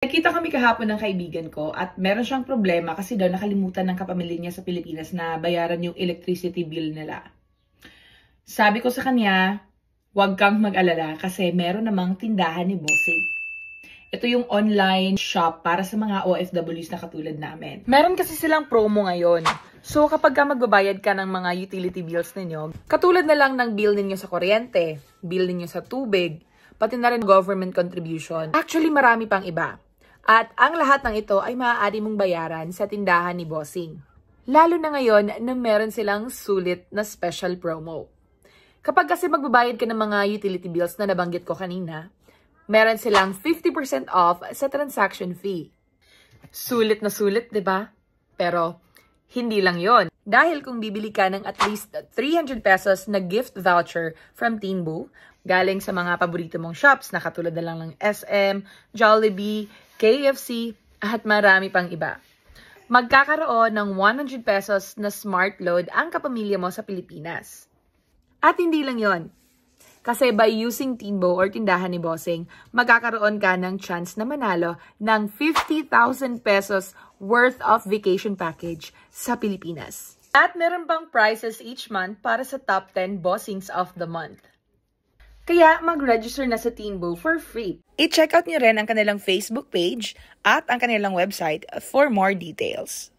Nakita kami kahapon ng kaibigan ko at meron siyang problema kasi daw nakalimutan ng kapamilya niya sa Pilipinas na bayaran yung electricity bill nila. Sabi ko sa kanya, huwag kang mag-alala kasi meron namang tindahan ni Bossing. Ito yung online shop para sa mga OFWs na katulad namin. Meron kasi silang promo ngayon. So kapag ka magbabayad ka ng mga utility bills ninyo, katulad na lang ng bill ninyo sa kuryente, bill ninyo sa tubig, pati na rin government contribution. Actually, marami pang iba. At ang lahat ng ito ay maaari mong bayaran sa tindahan ni Bossing. Lalo na ngayon na meron silang sulit na special promo. Kapag kasi magbabayad ka ng mga utility bills na nabanggit ko kanina, meron silang 50% off sa transaction fee. Sulit na sulit, 'di ba? Pero hindi lang 'yon. Dahil kung bibili ka ng at least 300 pesos na gift voucher from Teenboo, galing sa mga paborito mong shops na katulad na lang ng SM, Jollibee, KFC, at marami pang iba, magkakaroon ng 100 pesos na smart load ang kapamilya mo sa Pilipinas. At hindi lang 'yon. Kasi by using Teenboo or tindahan ni Bossing, magkakaroon ka ng chance na manalo ng 50,000 pesos worth of vacation package sa Pilipinas. At meron pang prizes each month para sa top 10 Bossings of the month. Kaya mag-register na sa Teenboo for free. I-check out nyo rin ang kanilang Facebook page at ang kanilang website for more details.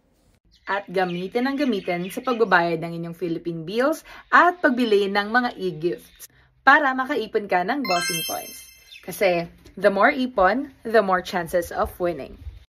At gamitin ang gamitin sa pagbabayad ng inyong Philippine bills at pagbili ng mga e-gifts para makaipon ka ng Bossing points. Kasi the more ipon, the more chances of winning.